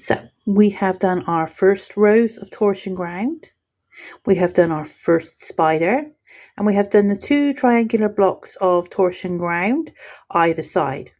So we have done our first rows of Torchon Ground, we have done our first spider, and we have done the 2 triangular blocks of Torchon Ground either side.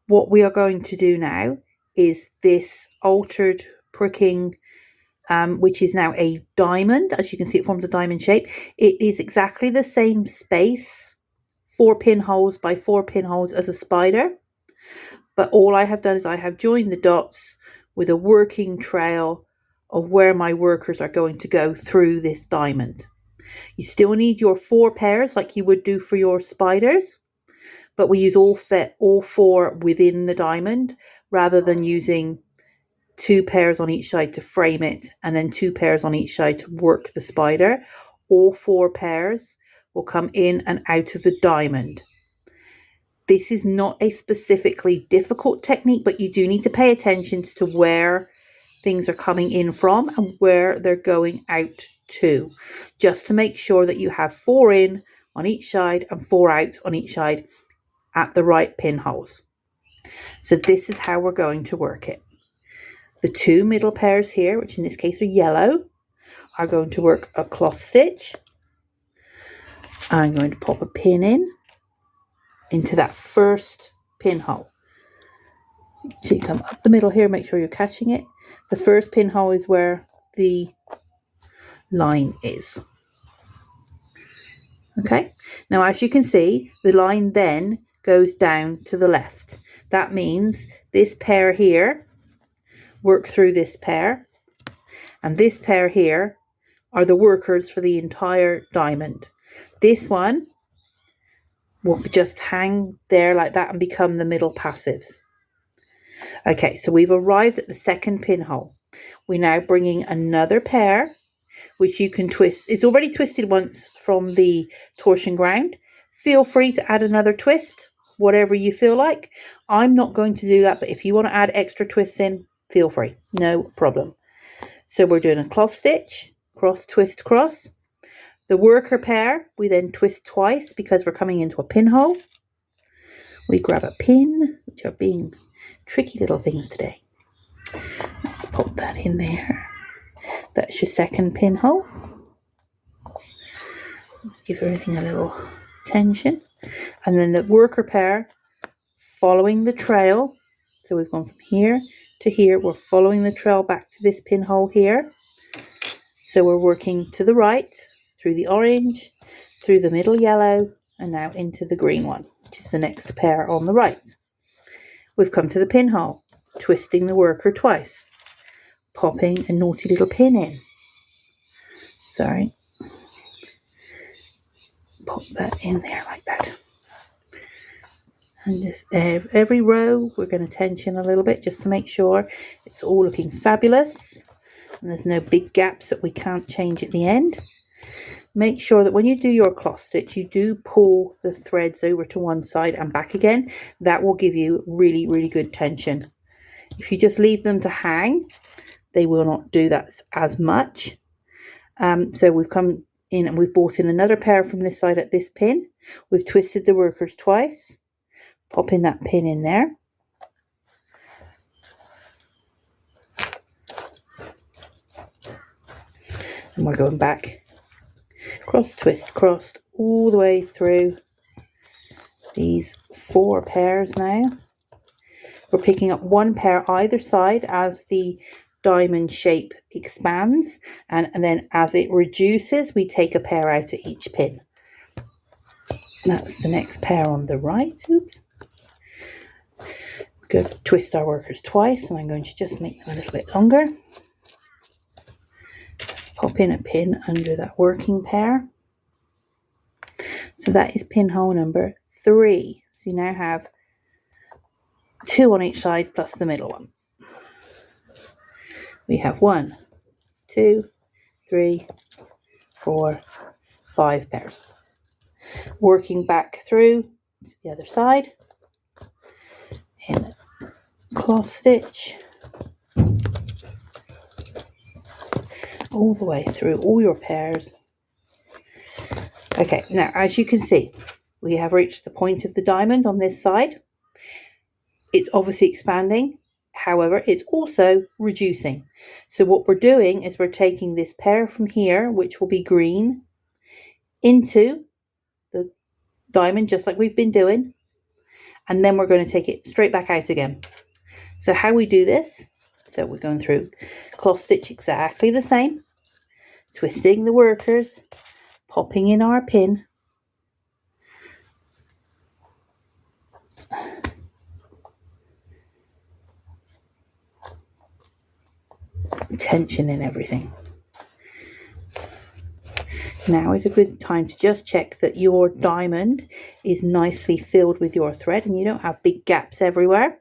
What we are going to do now is this altered pricking, which is now a diamond. As you can see, it forms a diamond shape. It is exactly the same space, 4 pinholes by 4 pinholes as a spider, but all I have done is I have joined the dots with a working trail of where my workers are going to go through this diamond. You still need your 4 pairs like you would do for your spiders, but we use all 4 within the diamond rather than using 2 pairs on each side to frame it and then 2 pairs on each side to work the spider. All 4 pairs will come in and out of the diamond. This is not a specifically difficult technique, but you do need to pay attention to where things are coming in from and where they're going out to, just to make sure that you have 4 in on each side and 4 out on each side at the right pinholes. So this is how we're going to work it. The 2 middle pairs here, which in this case are yellow, are going to work a cloth stitch. I'm going to pop a pin into that first pinhole. So you come up the middle here, make sure you're catching it. The first pinhole is where the line is. Okay, now as you can see, the line then goes down to the left. That means this pair here work through this pair, and this pair here are the workers for the entire diamond. This one will just hang there like that and become the middle passives. Okay, so we've arrived at the second pinhole. We're now bringing another pair, which you can twist. It's already twisted once from the Torchon Ground. Feel free to add another twist, whatever you feel like. I'm not going to do that, but if you want to add extra twists in, feel free, no problem. So we're doing a cloth stitch, cross, twist, cross. The worker pair, we then twist twice because we're coming into a pinhole. We grab a pin, which are being tricky little things today. Let's pop that in there. That's your second pinhole. Give everything a little tension. And then the worker pair following the trail. So we've gone from here to here. We're following the trail back to this pinhole here. So we're working to the right, through the orange, through the middle yellow, and now into the green one, which is the next pair on the right. We've come to the pinhole, twisting the worker twice, popping a naughty little pin in. Sorry. Pop that in there like that. And just every row we're going to tension a little bit just to make sure it's all looking fabulous and there's no big gaps that we can't change at the end. Make sure that when you do your cloth stitch, you do pull the threads over to one side and back again. That will give you really, really good tension. If you just leave them to hang, they will not do that as much. So we've come in and we've brought in another pair from this side at this pin. We've twisted the workers twice, popping that pin in there. And we're going back, cross, twist, crossed, all the way through these 4 pairs now. We're picking up 1 pair either side as the diamond shape expands, and then as it reduces, we take a pair out at each pin. That's the next pair on the right. Oops. We're going to twist our workers twice, and I'm going to just make them a little bit longer. Pop in a pin under that working pair. So that is pinhole number 3. So you now have 2 on each side plus the middle one. We have 1, 2, 3, 4, 5 pairs. Working back through to the other side in cloth stitch all the way through all your pairs. Okay, now as you can see, we have reached the point of the diamond on this side. It's obviously expanding. However, it's also reducing. So what we're doing is we're taking this pair from here, which will be green, into the diamond, just like we've been doing. And then we're going to take it straight back out again. So how we do this, so we're going through cloth stitch exactly the same, twisting the workers, popping in our pin, tension and everything. Now is a good time to just check that your diamond is nicely filled with your thread and you don't have big gaps everywhere.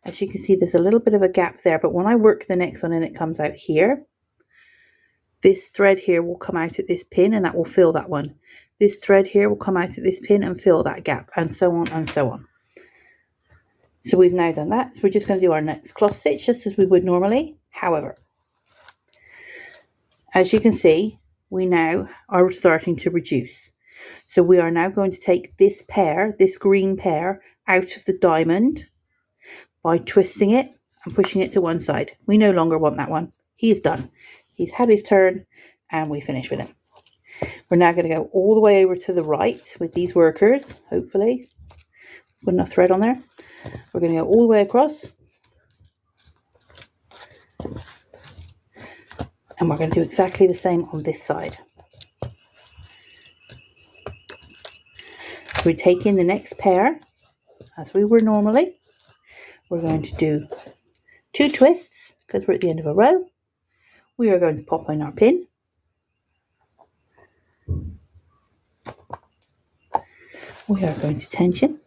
As you can see, there's a little bit of a gap there, but when I work the next one and it comes out here, this thread here will come out at this pin and that will fill that one. This thread here will come out at this pin and fill that gap, and so on and so on. So we've now done that. So we're just going to do our next cloth stitch just as we would normally. However, as you can see, we now are starting to reduce. So we are now going to take this pair, this green pair, out of the diamond by twisting it and pushing it to one side. We no longer want that one. He is done. He's had his turn and we finish with him. We're now going to go all the way over to the right with these workers, hopefully. Put enough thread on there. We're going to go all the way across. And we're going to do exactly the same on this side. We're taking the next pair as we were normally. We're going to do 2 twists because we're at the end of a row. We are going to pop in our pin. We are going to tension.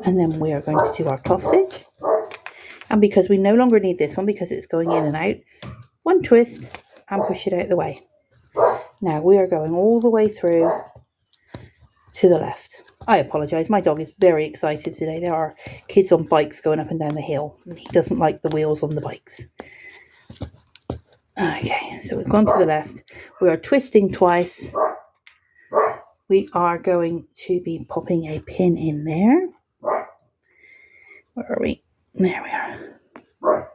And then we are going to do our cloth stitch. And because we no longer need this one because it's going in and out, 1 twist and push it out of the way. Now we are going all the way through to the left. I apologise, my dog is very excited today. There are kids on bikes going up and down the hill and he doesn't like the wheels on the bikes. Okay, so we've gone to the left. We are twisting twice. We are going to be popping a pin in there. Where are we? There we are.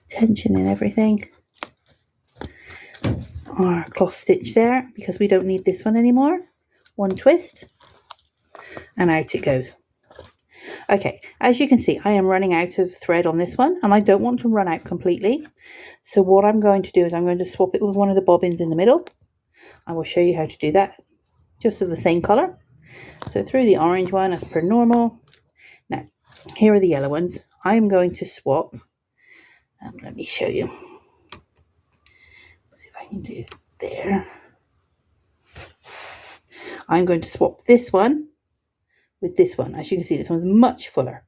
Tension and everything. Our cloth stitch there because we don't need this one anymore. 1 twist and out it goes. Okay, as you can see, I am running out of thread on this one and I don't want to run out completely. So what I'm going to do is I'm going to swap it with one of the bobbins in the middle. I will show you how to do that, just of the same colour. So through the orange one as per normal. Now, here are the yellow ones. I am going to swap. Let me show you. See if I can do it there. I'm going to swap this one with this one. As you can see, this one's much fuller.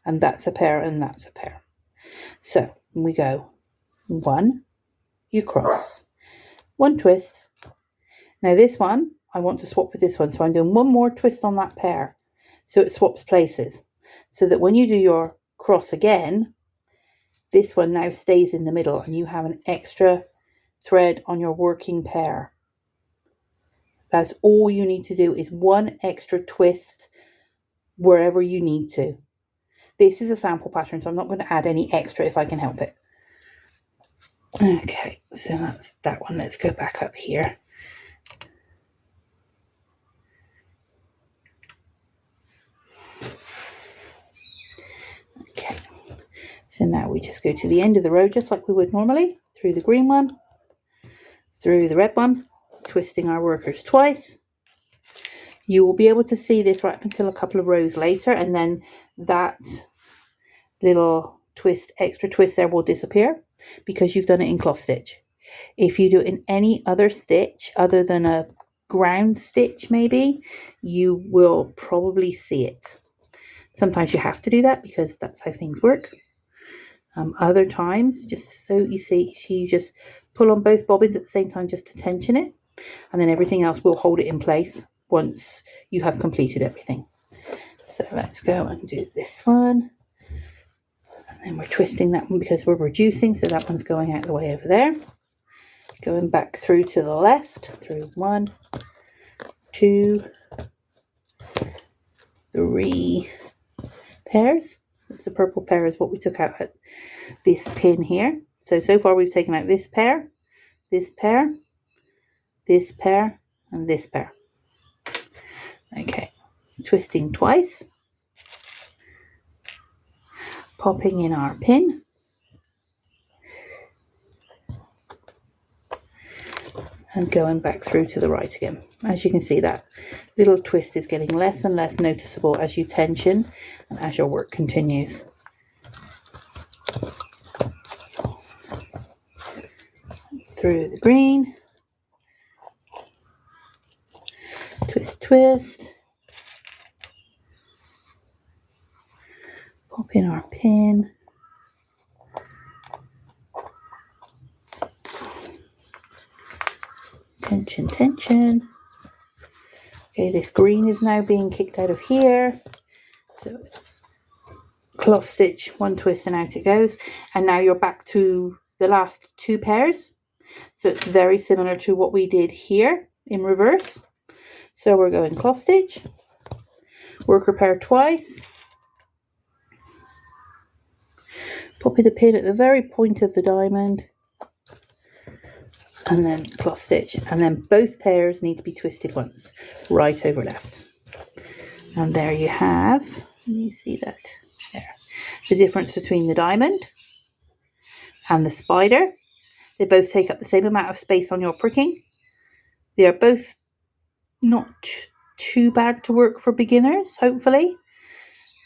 And that's a pair and that's a pair. So we go 1, you cross, 1 twist. Now this one, I want to swap with this one. So I'm doing 1 more twist on that pair. So it swaps places. So that when you do your cross again, this one now stays in the middle and you have an extra thread on your working pair. That's all you need to do is 1 extra twist wherever you need to. This is a sample pattern, so I'm not going to add any extra if I can help it. Okay, so that's that one. Let's go back up here. Okay, so now we just go to the end of the row just like we would normally, through the green one, through the red one, twisting our workers twice. You will be able to see this right up until a couple of rows later, and then that little twist, extra twist there will disappear because you've done it in cloth stitch. If you do it in any other stitch other than a ground stitch maybe, you will probably see it. Sometimes you have to do that because that's how things work. Other times, just so you see, you just pull on both bobbins at the same time just to tension it, and then everything else will hold it in place once you have completed everything. So let's go and do this one. And And we're twisting that one because we're reducing, so that one's going out the way over there. Going back through to the left, through 1, 2, 3 pairs. That's the purple pair is what we took out at this pin here. So far we've taken out this pair, this pair, this pair, and this pair. Okay, twisting twice, popping in our pin, and going back through to the right again. As you can see, that little twist is getting less and less noticeable as you tension and as your work continues. Through the green, twist, twist, pop in our pin, tension, tension. Okay, this green is now being kicked out of here, so it's cloth stitch, 1 twist and out it goes. And now you're back to the last 2 pairs, so it's very similar to what we did here in reverse. So we're going cloth stitch, worker pair twice, popping the pin at the very point of the diamond, and then cloth stitch, and then both pairs need to be twisted once, right over left. And there you have, you see that there, the difference between the diamond and the spider. They both take up the same amount of space on your pricking. They are both not too bad to work for beginners, hopefully,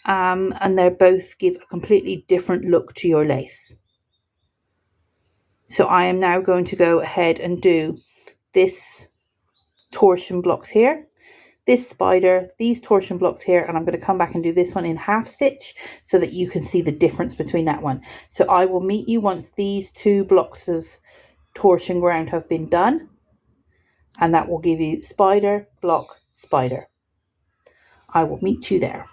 and they both give a completely different look to your lace. So I am now going to go ahead and do this torsion blocks here, this spider, these torsion blocks here, and I'm going to come back and do this one in half stitch so that you can see the difference between that one. So I will meet you once these 2 blocks of torsion ground have been done, and that will give you spider, block, spider. I will meet you there.